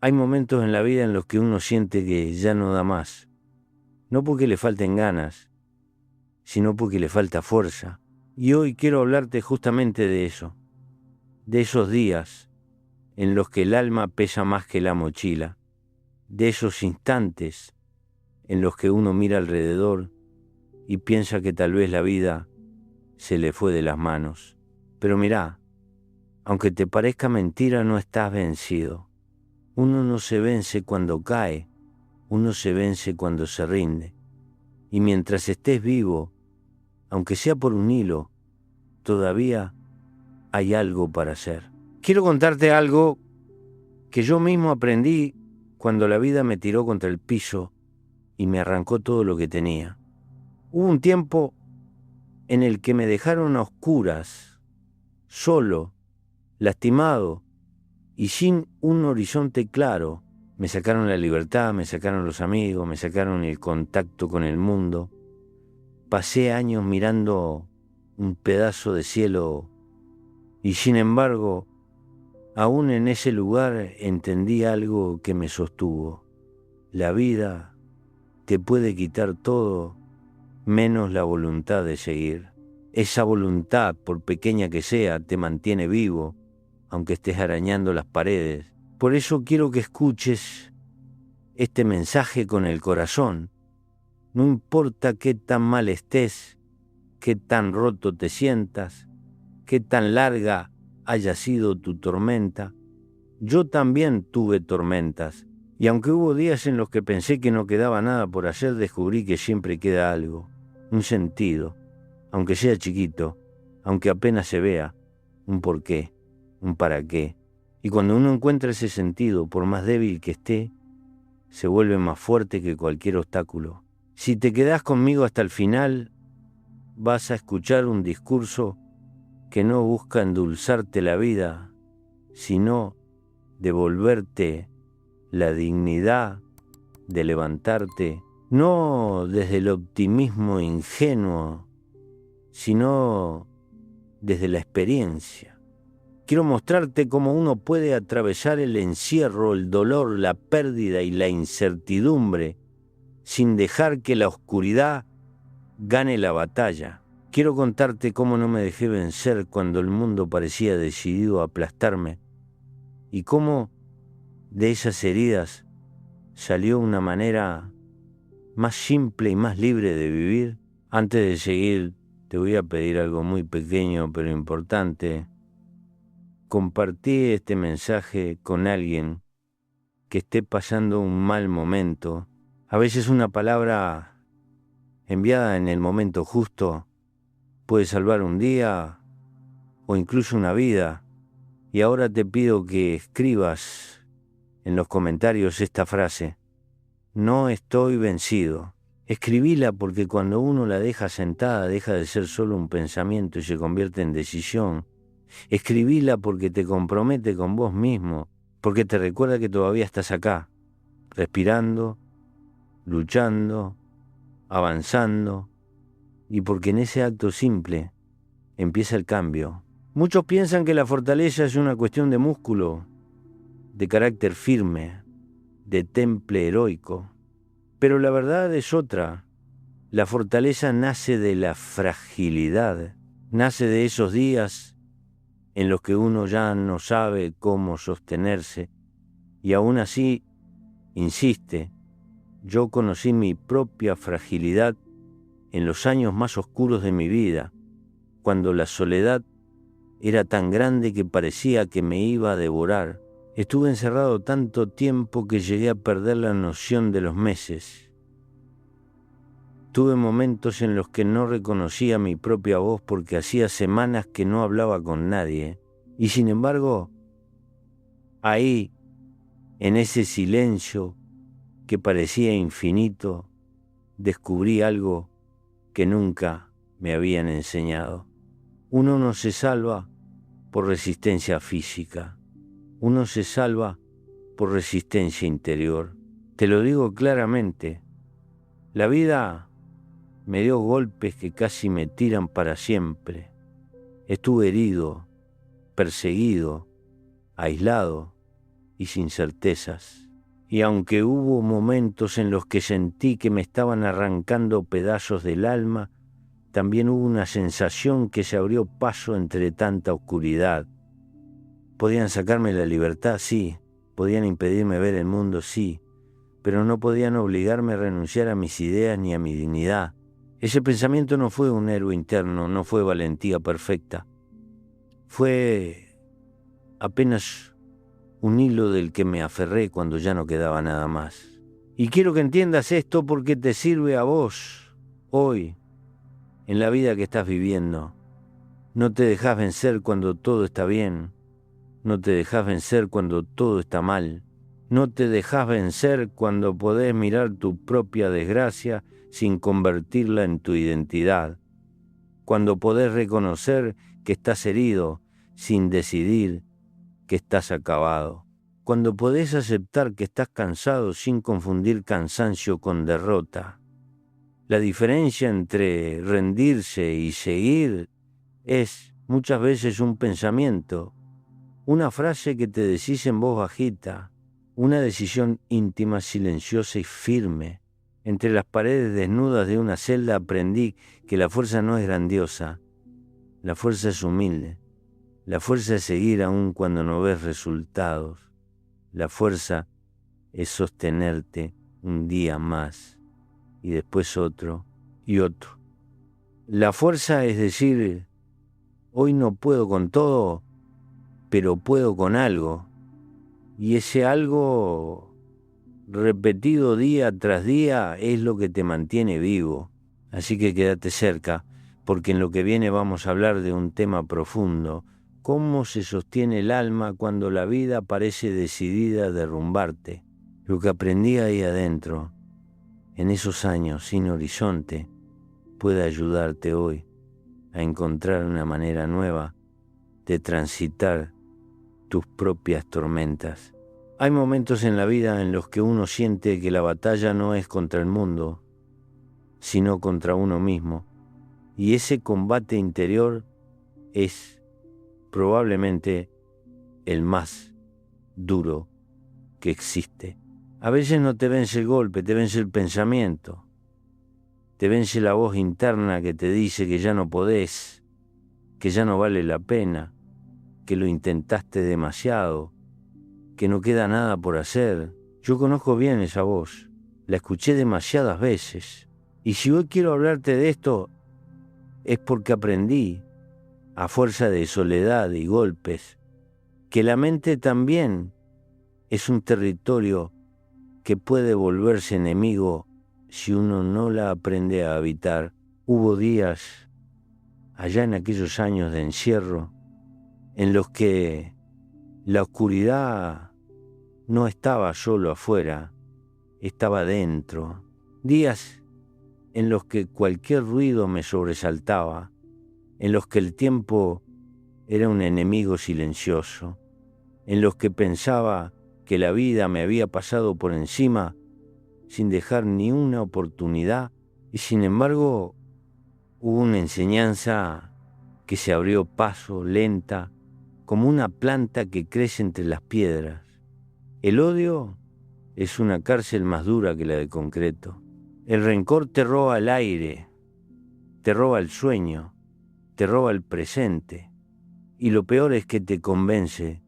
Hay momentos en la vida en los que uno siente que ya no da más, no porque le falten ganas, sino porque le falta fuerza. Y hoy quiero hablarte justamente de eso, de esos días en los que el alma pesa más que la mochila, de esos instantes en los que uno mira alrededor y piensa que tal vez la vida se le fue de las manos. Pero mirá, aunque te parezca mentira, no estás vencido. Uno no se vence cuando cae, uno se vence cuando se rinde. Y mientras estés vivo, aunque sea por un hilo, todavía hay algo para hacer. Quiero contarte algo que yo mismo aprendí cuando la vida me tiró contra el piso y me arrancó todo lo que tenía. Hubo un tiempo en el que me dejaron a oscuras, solo, lastimado y sin un horizonte claro. Me sacaron la libertad, me sacaron los amigos, me sacaron el contacto con el mundo. Pasé años mirando un pedazo de cielo y sin embargo, aún en ese lugar entendí algo que me sostuvo. La vida te puede quitar todo menos la voluntad de seguir. Esa voluntad, por pequeña que sea, te mantiene vivo, aunque estés arañando las paredes. Por eso quiero que escuches este mensaje con el corazón. No importa qué tan mal estés, qué tan roto te sientas, qué tan larga haya sido tu tormenta. Yo también tuve tormentas, y aunque hubo días en los que pensé que no quedaba nada por hacer, descubrí que siempre queda algo, un sentido, aunque sea chiquito, aunque apenas se vea, un porqué, un para qué. Y cuando uno encuentra ese sentido, por más débil que esté, se vuelve más fuerte que cualquier obstáculo. Si te quedás conmigo hasta el final, vas a escuchar un discurso que no busca endulzarte la vida, sino devolverte la dignidad de levantarte, no desde el optimismo ingenuo, sino desde la experiencia. Quiero mostrarte cómo uno puede atravesar el encierro, el dolor, la pérdida y la incertidumbre sin dejar que la oscuridad gane la batalla. Quiero contarte cómo no me dejé vencer cuando el mundo parecía decidido a aplastarme y cómo de esas heridas salió una manera más simple y más libre de vivir. Antes de seguir, te voy a pedir algo muy pequeño pero importante. Compartí este mensaje con alguien que esté pasando un mal momento. A veces una palabra enviada en el momento justo puede salvar un día o incluso una vida. Y ahora te pido que escribas en los comentarios esta frase: no estoy vencido. Escribíla porque cuando uno la deja sentada deja de ser solo un pensamiento y se convierte en decisión. Escribíla porque te compromete con vos mismo, porque te recuerda que todavía estás acá, respirando, luchando, avanzando, y porque en ese acto simple empieza el cambio. Muchos piensan que la fortaleza es una cuestión de músculo, de carácter firme, de temple heroico, pero la verdad es otra. La fortaleza nace de la fragilidad, nace de esos días en los que uno ya no sabe cómo sostenerse y aún así insiste. Yo conocí mi propia fragilidad en los años más oscuros de mi vida, cuando la soledad era tan grande que parecía que me iba a devorar. Estuve encerrado tanto tiempo que llegué a perder la noción de los meses. Tuve momentos en los que no reconocía mi propia voz porque hacía semanas que no hablaba con nadie. Y sin embargo, ahí, en ese silencio que parecía infinito, descubrí algo que nunca me habían enseñado. Uno no se salva por resistencia física, uno se salva por resistencia interior. Te lo digo claramente, la vida me dio golpes que casi me tiran para siempre. Estuve herido, perseguido, aislado, y sin certezas. Y aunque hubo momentos en los que sentí que me estaban arrancando pedazos del alma, también hubo una sensación que se abrió paso entre tanta oscuridad. Podían sacarme la libertad, sí, podían impedirme ver el mundo, sí, pero no podían obligarme a renunciar a mis ideas ni a mi dignidad. Ese pensamiento no fue un héroe interno, no fue valentía perfecta. Fue apenas un hilo del que me aferré cuando ya no quedaba nada más. Y quiero que entiendas esto porque te sirve a vos, hoy, en la vida que estás viviendo. No te dejas vencer cuando todo está bien. No te dejas vencer cuando todo está mal. No te dejas vencer cuando podés mirar tu propia desgracia sin convertirla en tu identidad. Cuando podés reconocer que estás herido sin decidir que estás acabado. Cuando podés aceptar que estás cansado sin confundir cansancio con derrota. La diferencia entre rendirse y seguir es muchas veces un pensamiento, una frase que te decís en voz bajita, una decisión íntima, silenciosa y firme. Entre las paredes desnudas de una celda aprendí que la fuerza no es grandiosa, la fuerza es humilde, la fuerza es seguir aun cuando no ves resultados, la fuerza es sostenerte un día más y después otro y otro. La fuerza es decir, hoy no puedo con todo, pero puedo con algo. Y ese algo repetido día tras día es lo que te mantiene vivo. Así que quédate cerca, porque en lo que viene vamos a hablar de un tema profundo. ¿Cómo se sostiene el alma cuando la vida parece decidida a derrumbarte? Lo que aprendí ahí adentro, en esos años sin horizonte, puede ayudarte hoy a encontrar una manera nueva de transitar tus propias tormentas. Hay momentos en la vida en los que uno siente que la batalla no es contra el mundo, sino contra uno mismo, y ese combate interior es probablemente el más duro que existe. A veces no te vence el golpe, te vence el pensamiento, te vence la voz interna que te dice que ya no podés, que ya no vale la pena, que lo intentaste demasiado, que no queda nada por hacer. Yo conozco bien esa voz, la escuché demasiadas veces. Y si hoy quiero hablarte de esto, es porque aprendí, a fuerza de soledad y golpes, que la mente también es un territorio que puede volverse enemigo si uno no la aprende a habitar. Hubo días, allá en aquellos años de encierro, en los que la oscuridad no estaba solo afuera, estaba dentro. Días en los que cualquier ruido me sobresaltaba, en los que el tiempo era un enemigo silencioso, en los que pensaba que la vida me había pasado por encima sin dejar ni una oportunidad, y sin embargo hubo una enseñanza que se abrió paso, lenta, como una planta que crece entre las piedras. El odio es una cárcel más dura que la de concreto. El rencor te roba el aire, te roba el sueño, te roba el presente, y lo peor es que te convence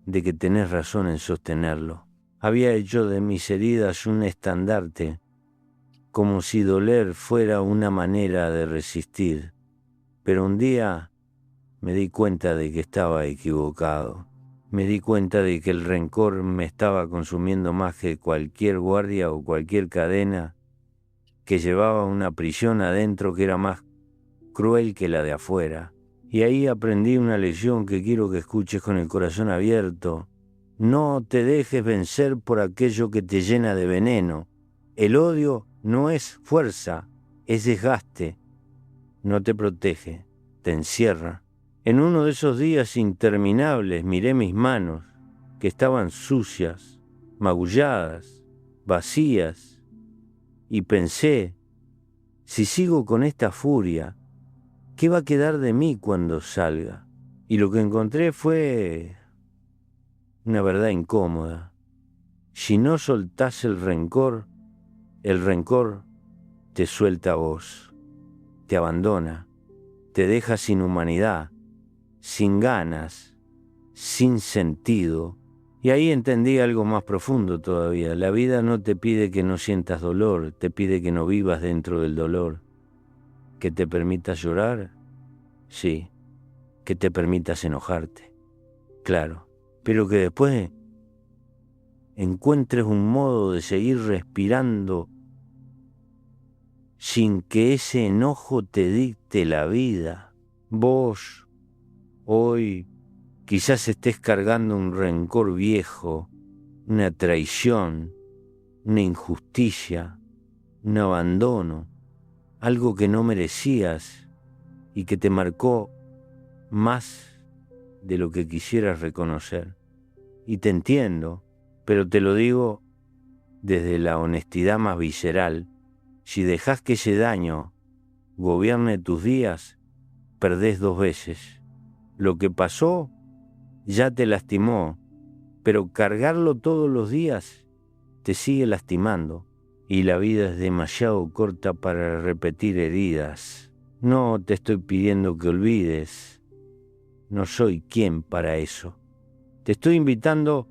de que tenés razón en sostenerlo. Había hecho de mis heridas un estandarte, como si doler fuera una manera de resistir, pero un día me di cuenta de que estaba equivocado. Me di cuenta de que el rencor me estaba consumiendo más que cualquier guardia o cualquier cadena, que llevaba una prisión adentro que era más cruel que la de afuera. Y ahí aprendí una lección que quiero que escuches con el corazón abierto. No te dejes vencer por aquello que te llena de veneno. El odio no es fuerza, es desgaste. No te protege, te encierra. En uno de esos días interminables miré mis manos, que estaban sucias, magulladas, vacías, y pensé, si sigo con esta furia, ¿qué va a quedar de mí cuando salga? Y lo que encontré fue una verdad incómoda. Si no soltás el rencor te suelta a vos, te abandona, te deja sin humanidad, sin ganas, sin sentido. Y ahí entendí algo más profundo todavía. La vida no te pide que no sientas dolor, te pide que no vivas dentro del dolor. Que te permitas llorar, sí. Que te permitas enojarte, claro. Pero que después encuentres un modo de seguir respirando sin que ese enojo te dicte la vida. Vos, hoy, quizás estés cargando un rencor viejo, una traición, una injusticia, un abandono, algo que no merecías y que te marcó más de lo que quisieras reconocer. Y te entiendo, pero te lo digo desde la honestidad más visceral. Si dejás que ese daño gobierne tus días, perdés 2 veces. Lo que pasó ya te lastimó, pero cargarlo todos los días te sigue lastimando, y la vida es demasiado corta para repetir heridas. No te estoy pidiendo que olvides, no soy quien para eso. Te estoy invitando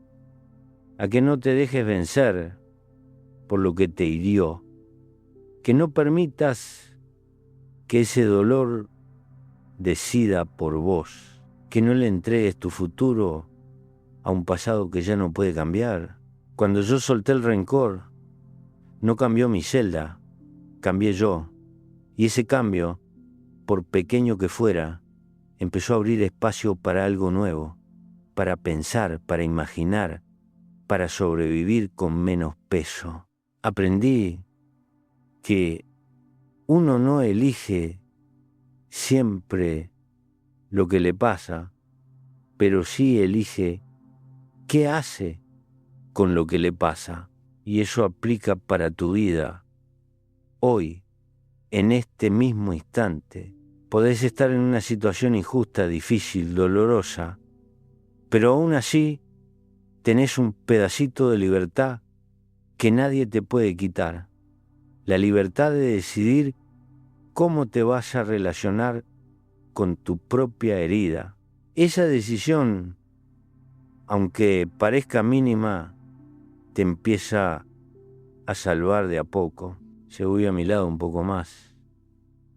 a que no te dejes vencer por lo que te hirió, que no permitas que ese dolor decida por vos, que no le entregues tu futuro a un pasado que ya no puede cambiar. Cuando yo solté el rencor, no cambió mi celda, cambié yo, y ese cambio, por pequeño que fuera, empezó a abrir espacio para algo nuevo, para pensar, para imaginar, para sobrevivir con menos peso. Aprendí que uno no elige siempre lo que le pasa, pero sí elige qué hace con lo que le pasa. Y eso aplica para tu vida. Hoy, en este mismo instante, podés estar en una situación injusta, difícil, dolorosa, pero aún así tenés un pedacito de libertad que nadie te puede quitar. La libertad de decidir cómo te vas a relacionar con tu propia herida. Esa decisión, aunque parezca mínima, te empieza a salvar de a poco. Se voy a mi lado un poco más,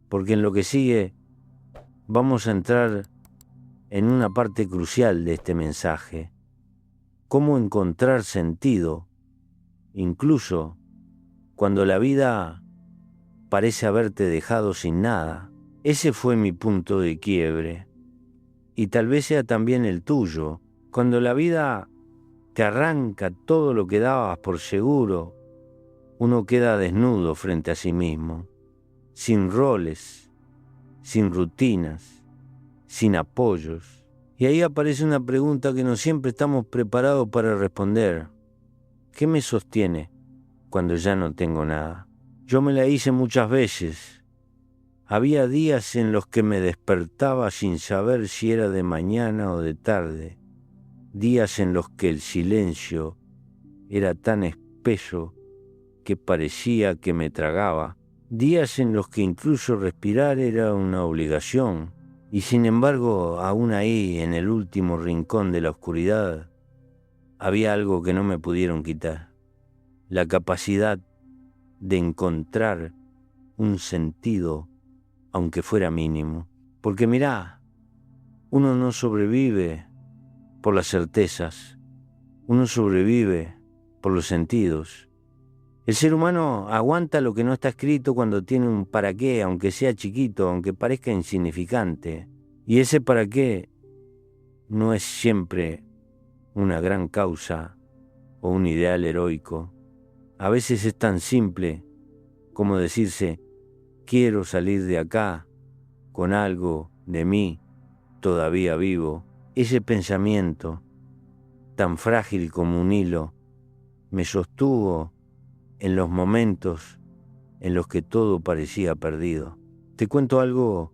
porque en lo que sigue vamos a entrar en una parte crucial de este mensaje. Cómo encontrar sentido, incluso cuando la vida parece haberte dejado sin nada. Ese fue mi punto de quiebre, y tal vez sea también el tuyo. Cuando la vida te arranca todo lo que dabas por seguro, uno queda desnudo frente a sí mismo, sin roles, sin rutinas, sin apoyos. Y ahí aparece una pregunta que no siempre estamos preparados para responder. ¿Qué me sostiene cuando ya no tengo nada? Yo me la hice muchas veces. Había días en los que me despertaba sin saber si era de mañana o de tarde. Días en los que el silencio era tan espeso que parecía que me tragaba. Días en los que incluso respirar era una obligación. Y sin embargo, aún ahí, en el último rincón de la oscuridad, había algo que no me pudieron quitar. La capacidad de encontrar un sentido, aunque fuera mínimo. Porque mirá, uno no sobrevive por las certezas, uno sobrevive por los sentidos. El ser humano aguanta lo que no está escrito cuando tiene un para qué, aunque sea chiquito, aunque parezca insignificante. Y ese para qué no es siempre una gran causa o un ideal heroico. A veces es tan simple como decirse, quiero salir de acá con algo de mí todavía vivo. Ese pensamiento, tan frágil como un hilo, me sostuvo en los momentos en los que todo parecía perdido. Te cuento algo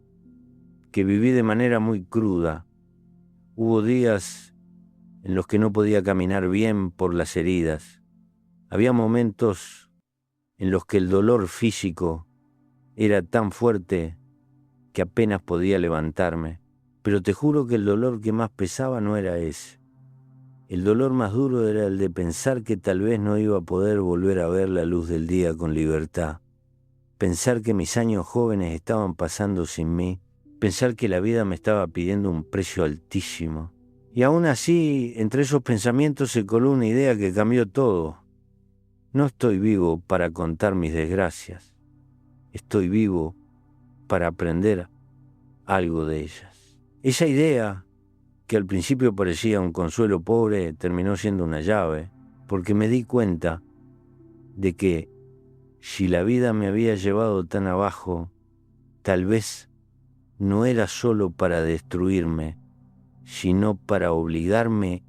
que viví de manera muy cruda. Hubo días en los que no podía caminar bien por las heridas. Había momentos en los que el dolor físico era tan fuerte que apenas podía levantarme. Pero te juro que el dolor que más pesaba no era ese. El dolor más duro era el de pensar que tal vez no iba a poder volver a ver la luz del día con libertad. Pensar que mis años jóvenes estaban pasando sin mí. Pensar que la vida me estaba pidiendo un precio altísimo. Y aún así, entre esos pensamientos se coló una idea que cambió todo. No estoy vivo para contar mis desgracias. Estoy vivo para aprender algo de ellas. Esa idea, que al principio parecía un consuelo pobre, terminó siendo una llave, porque me di cuenta de que si la vida me había llevado tan abajo, tal vez no era solo para destruirme, sino para obligarme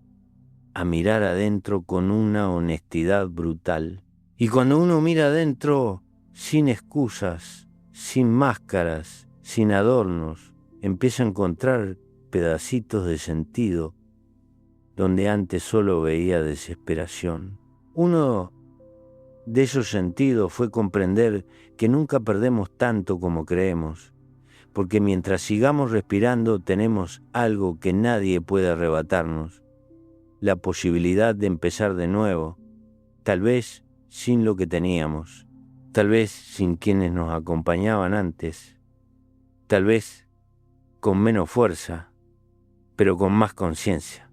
a mirar adentro con una honestidad brutal. Y cuando uno mira adentro sin excusas, sin máscaras, sin adornos, empieza a encontrar pedacitos de sentido donde antes solo veía desesperación. Uno de esos sentidos fue comprender que nunca perdemos tanto como creemos, porque mientras sigamos respirando tenemos algo que nadie puede arrebatarnos, la posibilidad de empezar de nuevo, tal vez sin lo que teníamos, tal vez sin quienes nos acompañaban antes, tal vez con menos fuerza, pero con más conciencia.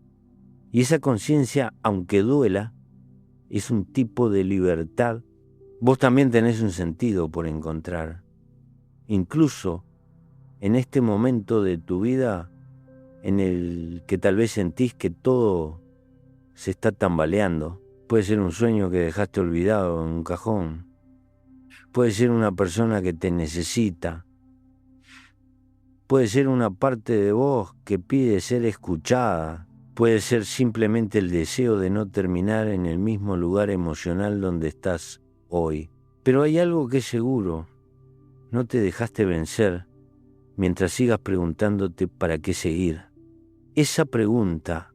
Y esa conciencia, aunque duela, es un tipo de libertad. Vos también tenés un sentido por encontrar. Incluso en este momento de tu vida en el que tal vez sentís que todo se está tambaleando. Puede ser un sueño que dejaste olvidado en un cajón. Puede ser una persona que te necesita. Puede ser una parte de vos que pide ser escuchada. Puede ser simplemente el deseo de no terminar en el mismo lugar emocional donde estás hoy. Pero hay algo que es seguro. No te dejaste vencer mientras sigas preguntándote para qué seguir. Esa pregunta,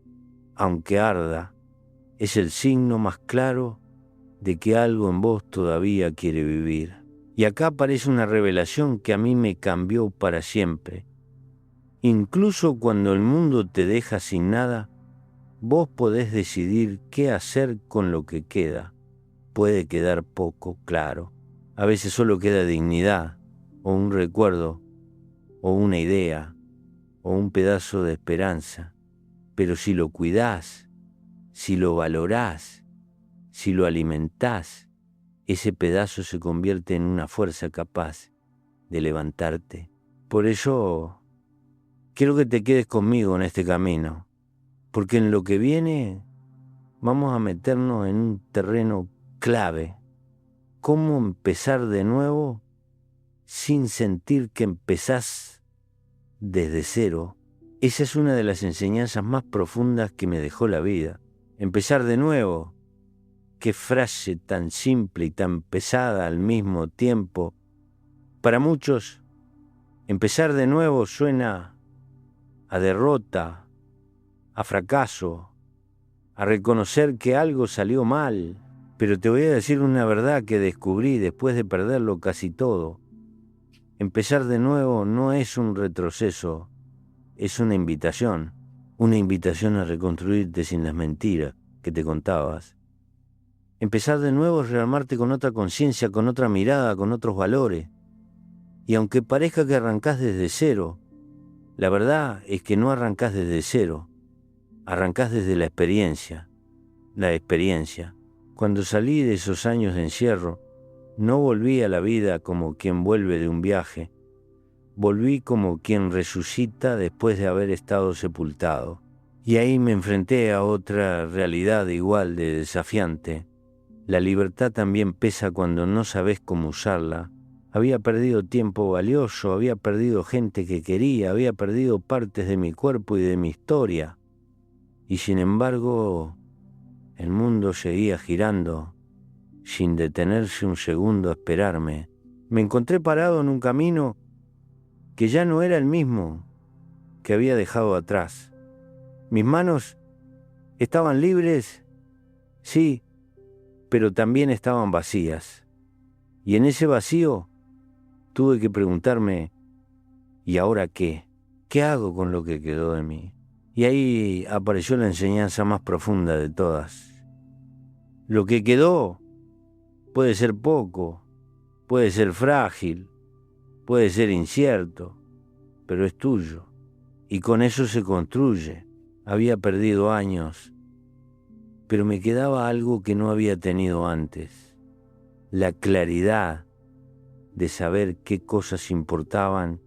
aunque arda, es el signo más claro de que algo en vos todavía quiere vivir. Y acá aparece una revelación que a mí me cambió para siempre. Incluso cuando el mundo te deja sin nada, vos podés decidir qué hacer con lo que queda. Puede quedar poco, claro. A veces solo queda dignidad, o un recuerdo, o una idea, o un pedazo de esperanza. Pero si lo cuidás, si lo valorás, si lo alimentás, ese pedazo se convierte en una fuerza capaz de levantarte. Por eso quiero que te quedes conmigo en este camino, porque en lo que viene vamos a meternos en un terreno clave. ¿Cómo empezar de nuevo sin sentir que empezás desde cero? Esa es una de las enseñanzas más profundas que me dejó la vida. Empezar de nuevo. Qué frase tan simple y tan pesada al mismo tiempo. Para muchos, empezar de nuevo suena a derrota, a fracaso, a reconocer que algo salió mal. Pero te voy a decir una verdad que descubrí después de perderlo casi todo. Empezar de nuevo no es un retroceso, es una invitación a reconstruirte sin las mentiras que te contabas. Empezar de nuevo es rearmarte con otra conciencia, con otra mirada, con otros valores. Y aunque parezca que arrancás desde cero, la verdad es que no arrancás desde cero, arrancás desde la experiencia. La experiencia. Cuando salí de esos años de encierro, no volví a la vida como quien vuelve de un viaje. Volví como quien resucita después de haber estado sepultado. Y ahí me enfrenté a otra realidad igual de desafiante. La libertad también pesa cuando no sabes cómo usarla. Había perdido tiempo valioso, había perdido gente que quería, había perdido partes de mi cuerpo y de mi historia. Y sin embargo, el mundo seguía girando, sin detenerse un segundo a esperarme. Me encontré parado en un camino que ya no era el mismo que había dejado atrás. Mis manos Estaban libres, sí, pero también estaban vacías. Y en ese vacío tuve que preguntarme, ¿y ahora qué? ¿Qué hago con lo que quedó de mí? Y ahí apareció la enseñanza más profunda de todas. Lo que quedó puede ser poco, puede ser frágil, puede ser incierto, pero es tuyo. Y con eso se construye. Había perdido años, pero me quedaba algo que no había tenido antes. La claridad de saber qué cosas importaban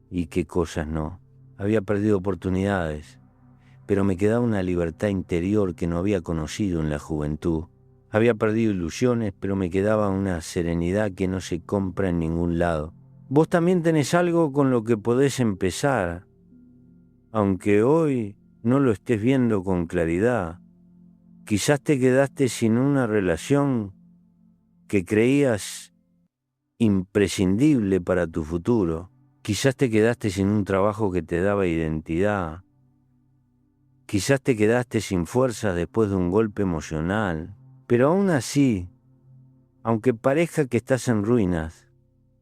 y qué cosas no. Había perdido oportunidades, pero me quedaba una libertad interior que no había conocido en la juventud. Había perdido ilusiones, pero me quedaba una serenidad que no se compra en ningún lado. Vos también tenés algo con lo que podés empezar, aunque hoy no lo estés viendo con claridad. Quizás te quedaste sin una relación que creías imprescindible para tu futuro. Quizás te quedaste sin un trabajo que te daba identidad. Quizás te quedaste sin fuerzas después de un golpe emocional. Pero aún así, aunque parezca que estás en ruinas,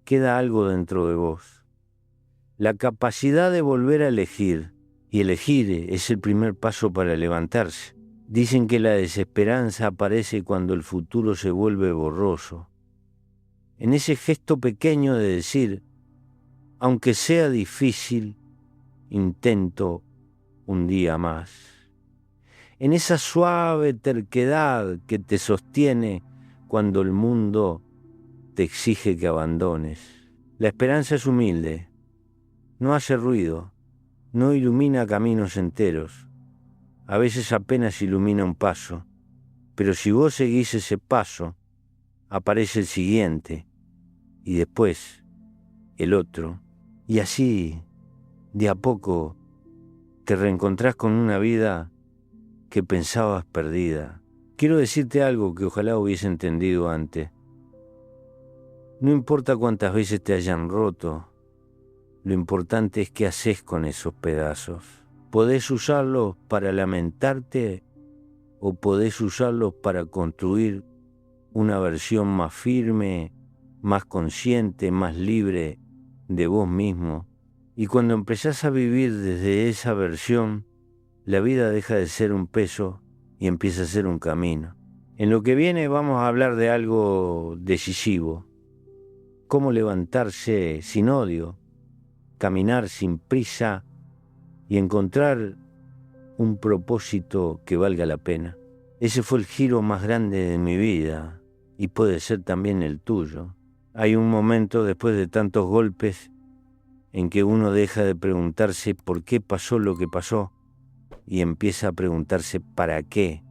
queda algo dentro de vos. La capacidad de volver a elegir. Y elegir es el primer paso para levantarse. Dicen que la desesperanza aparece cuando el futuro se vuelve borroso. En ese gesto pequeño de decir, aunque sea difícil, intento un día más. En esa suave terquedad que te sostiene cuando el mundo te exige que abandones. La esperanza es humilde, no hace ruido, no ilumina caminos enteros. A veces apenas ilumina un paso, pero si vos seguís ese paso, aparece el siguiente, y después el otro, y así, de a poco, te reencontrás con una vida que pensabas perdida. Quiero decirte algo que ojalá hubiese entendido antes. No importa cuántas veces te hayan roto, lo importante es qué haces con esos pedazos. Podés usarlos para lamentarte o podés usarlos para construir una versión más firme, más consciente, más libre de vos mismo. Y cuando empezás a vivir desde esa versión, la vida deja de ser un peso y empieza a ser un camino. En lo que viene vamos a hablar de algo decisivo. Cómo levantarse sin odio, caminar sin prisa y encontrar un propósito que valga la pena. Ese fue el giro más grande de mi vida y puede ser también el tuyo. Hay un momento después de tantos golpes en que uno deja de preguntarse por qué pasó lo que pasó y empieza a preguntarse para qué.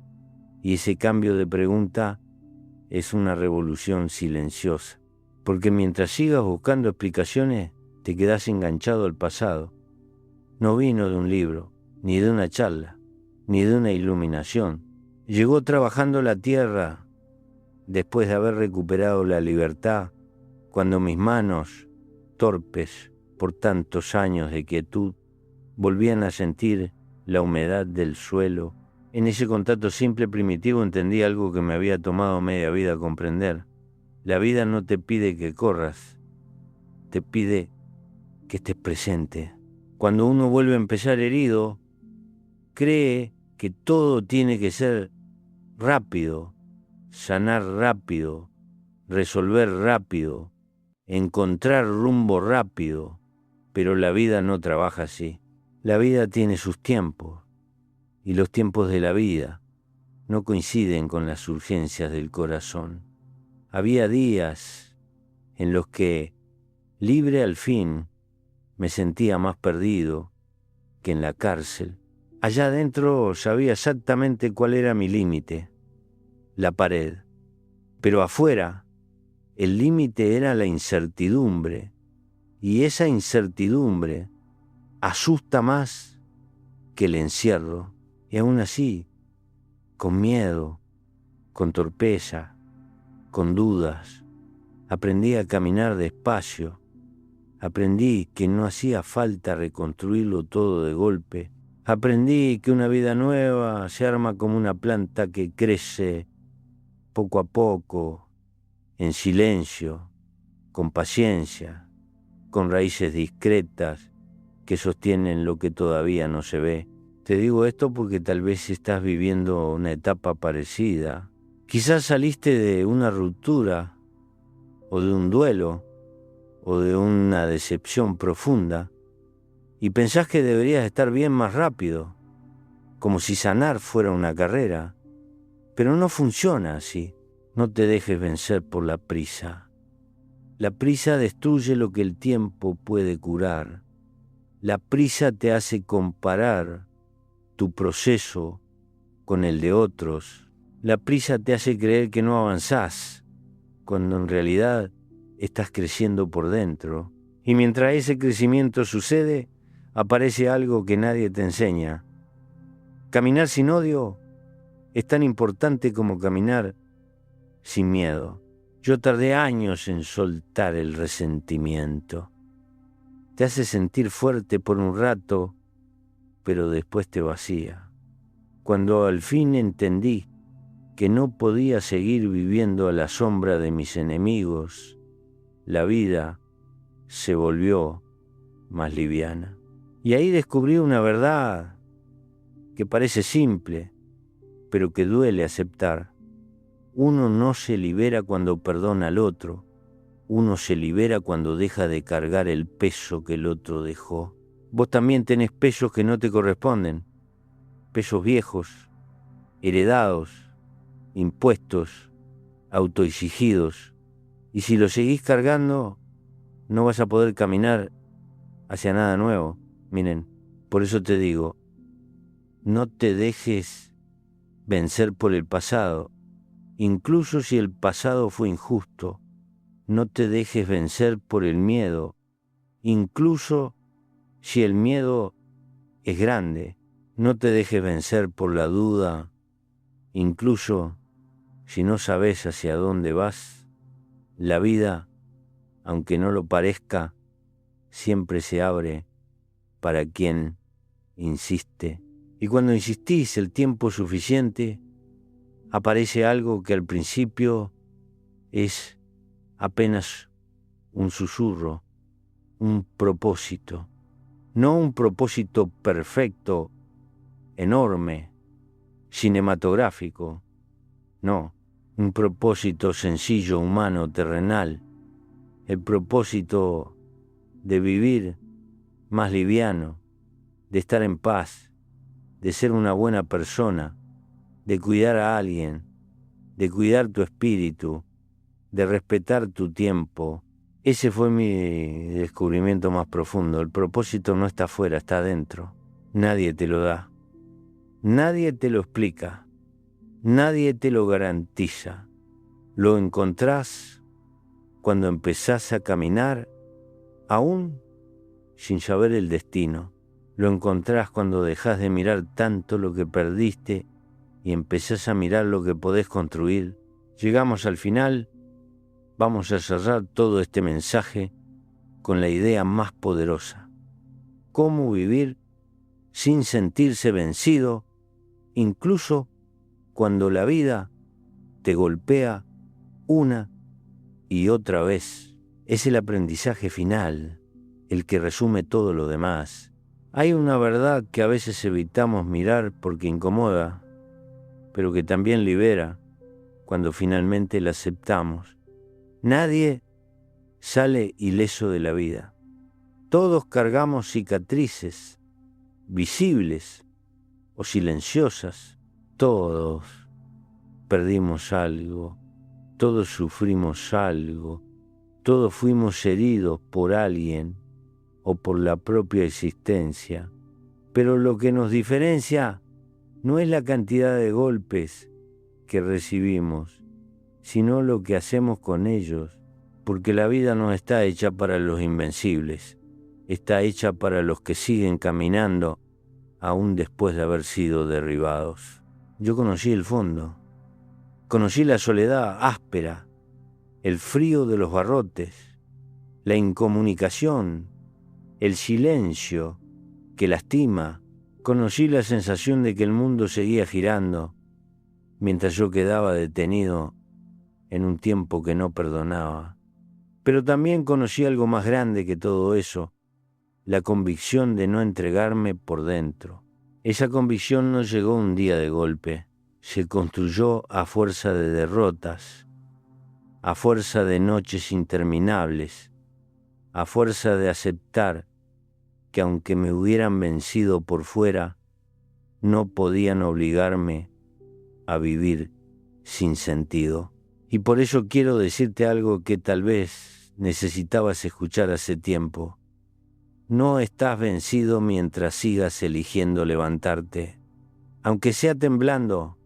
Y ese cambio de pregunta es una revolución silenciosa. Porque mientras sigas buscando explicaciones, te quedás enganchado al pasado. No vino de un libro, ni de una charla, ni de una iluminación. Llegó trabajando la tierra después de haber recuperado la libertad, cuando mis manos, torpes por tantos años de quietud, volvían a sentir la humedad del suelo. En ese contacto simple primitivo entendí algo que me había tomado media vida comprender. La vida no te pide que corras, te pide que estés presente. Cuando uno vuelve a empezar herido, cree que todo tiene que ser rápido, sanar rápido, resolver rápido, encontrar rumbo rápido, pero la vida no trabaja así. La vida tiene sus tiempos, y los tiempos de la vida no coinciden con las urgencias del corazón. Había días en los que, libre al fin, me sentía más perdido que en la cárcel. Allá adentro sabía exactamente cuál era mi límite, la pared, pero afuera el límite era la incertidumbre, y esa incertidumbre asusta más que el encierro, y aún así, con miedo, con torpeza, con dudas, aprendí a caminar despacio, aprendí que no hacía falta reconstruirlo todo de golpe, Aprendí que una vida nueva se arma como una planta que crece poco a poco, en silencio, con paciencia, con raíces discretas que sostienen lo que todavía no se ve. Te digo esto porque tal vez estás viviendo una etapa parecida. Quizás saliste de una ruptura, o de un duelo, o de una decepción profunda, y pensás que deberías estar bien más rápido, como si sanar fuera una carrera. Pero no funciona así. No te dejes vencer por la prisa. La prisa destruye lo que el tiempo puede curar. La prisa te hace comparar tu proceso con el de otros. La prisa te hace creer que no avanzás, cuando en realidad estás creciendo por dentro. Y mientras ese crecimiento sucede, aparece algo que nadie te enseña. Caminar sin odio es tan importante como caminar sin miedo. Yo tardé años en soltar el resentimiento. Te hace sentir fuerte por un rato, pero después te vacía. Cuando al fin entendí que no podía seguir viviendo a la sombra de mis enemigos, la vida se volvió más liviana. Y ahí descubrí una verdad que parece simple, pero que duele aceptar. Uno no se libera cuando perdona al otro, uno se libera cuando deja de cargar el peso que el otro dejó. Vos también tenés pesos que no te corresponden, pesos viejos, heredados, impuestos, autoexigidos, y si los seguís cargando, no vas a poder caminar hacia nada nuevo. Miren, por eso te digo, no te dejes vencer por el pasado, incluso si el pasado fue injusto. No te dejes vencer por el miedo, incluso si el miedo es grande. No te dejes vencer por la duda, incluso si no sabes hacia dónde vas. La vida, aunque no lo parezca, siempre se abre para quien insiste. Y cuando insistís el tiempo suficiente, aparece algo que al principio es apenas un susurro, un propósito. No un propósito perfecto, enorme, cinematográfico. No, un propósito sencillo, humano, terrenal. El propósito de vivir más liviano, de estar en paz, de ser una buena persona, de cuidar a alguien, de cuidar tu espíritu, de respetar tu tiempo. Ese fue mi descubrimiento más profundo. El propósito no está afuera, está adentro. Nadie te lo da. Nadie te lo explica. Nadie te lo garantiza. Lo encontrás cuando empezás a caminar, aún sin saber el destino. Lo encontrás cuando dejás de mirar tanto lo que perdiste y empezás a mirar lo que podés construir. Llegamos al final. Vamos a cerrar todo este mensaje con la idea más poderosa. Cómo vivir sin sentirse vencido, incluso cuando la vida te golpea una y otra vez. Es el aprendizaje final, el que resume todo lo demás. Hay una verdad que a veces evitamos mirar porque incomoda, pero que también libera cuando finalmente la aceptamos. Nadie sale ileso de la vida. Todos cargamos cicatrices, visibles o silenciosas. Todos perdimos algo, todos sufrimos algo, todos fuimos heridos por alguien o por la propia existencia. Pero lo que nos diferencia no es la cantidad de golpes que recibimos, sino lo que hacemos con ellos, porque la vida no está hecha para los invencibles, está hecha para los que siguen caminando aún después de haber sido derribados. Yo conocí el fondo, conocí la soledad áspera, el frío de los barrotes, la incomunicación, el silencio que lastima, Conocí la sensación de que el mundo seguía girando mientras yo quedaba detenido en un tiempo que no perdonaba. Pero también conocí algo más grande que todo eso, la convicción de no entregarme por dentro. Esa convicción no llegó un día de golpe, se construyó a fuerza de derrotas, a fuerza de noches interminables, a fuerza de aceptar que aunque me hubieran vencido por fuera, no podían obligarme a vivir sin sentido. Y por eso quiero decirte algo que tal vez necesitabas escuchar hace tiempo. No estás vencido mientras sigas eligiendo levantarte. Aunque sea temblando,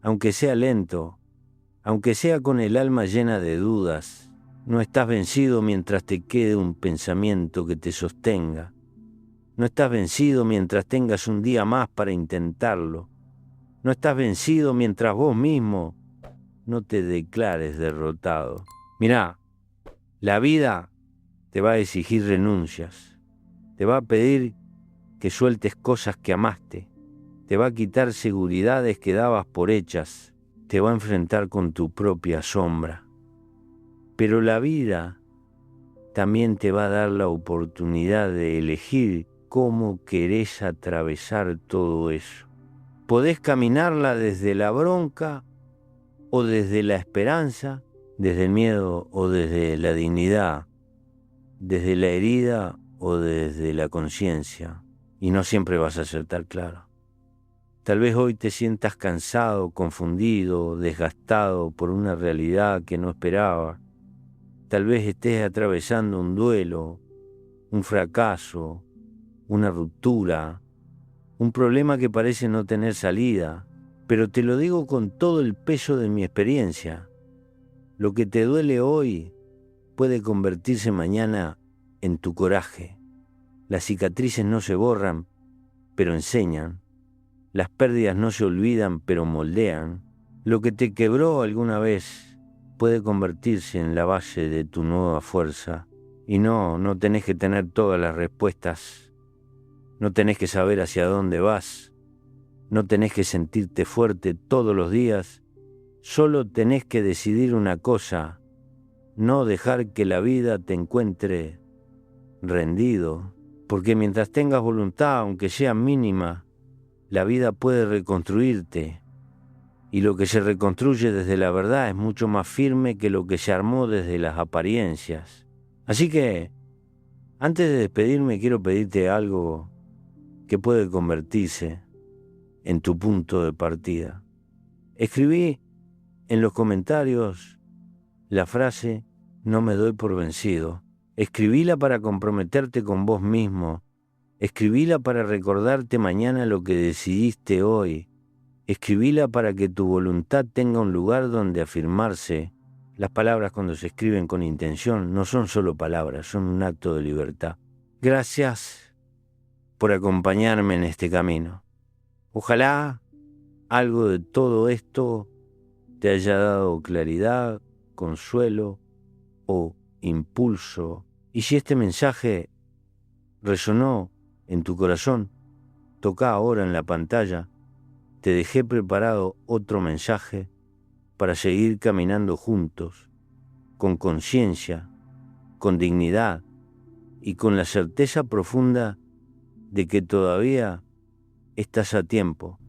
aunque sea lento, aunque sea con el alma llena de dudas, no estás vencido mientras te quede un pensamiento que te sostenga. No estás vencido mientras tengas un día más para intentarlo. No estás vencido mientras vos mismo no te declares derrotado. Mirá, la vida te va a exigir renuncias. Te va a pedir que sueltes cosas que amaste. Te va a quitar seguridades que dabas por hechas. Te va a enfrentar con tu propia sombra. Pero la vida también te va a dar la oportunidad de elegir cómo querés atravesar todo eso. Podés caminarla desde la bronca o desde la esperanza, desde el miedo o desde la dignidad, desde la herida o desde la conciencia. Y no siempre vas a acertar, claro. Tal vez hoy te sientas cansado, confundido, desgastado por una realidad que no esperaba. Tal vez estés atravesando un duelo, un fracaso, una ruptura, un problema que parece no tener salida. Pero te lo digo con todo el peso de mi experiencia. Lo que te duele hoy puede convertirse mañana en tu coraje. Las cicatrices no se borran, pero enseñan. Las pérdidas no se olvidan, pero moldean. Lo que te quebró alguna vez puede convertirse en la base de tu nueva fuerza. Y no tenés que tener todas las respuestas. No tenés que saber hacia dónde vas. No tenés que sentirte fuerte todos los días. Solo tenés que decidir una cosa: no dejar que la vida te encuentre rendido. Porque mientras tengas voluntad, aunque sea mínima, la vida puede reconstruirte. Y lo que se reconstruye desde la verdad es mucho más firme que lo que se armó desde las apariencias. Así que, antes de despedirme, quiero pedirte algo que puede convertirse en tu punto de partida. Escribí en los comentarios la frase "no me doy por vencido". Escribíla para comprometerte con vos mismo. Escribíla para recordarte mañana lo que decidiste hoy. Escribíla para que tu voluntad tenga un lugar donde afirmarse. Las palabras, cuando se escriben con intención, no son solo palabras, son un acto de libertad. Gracias por acompañarme en este camino. Ojalá algo de todo esto te haya dado claridad, consuelo o impulso. Y si este mensaje resonó en tu corazón, toca ahora en la pantalla. Te dejé preparado otro mensaje para seguir caminando juntos, con conciencia, con dignidad y con la certeza profunda de que todavía estás a tiempo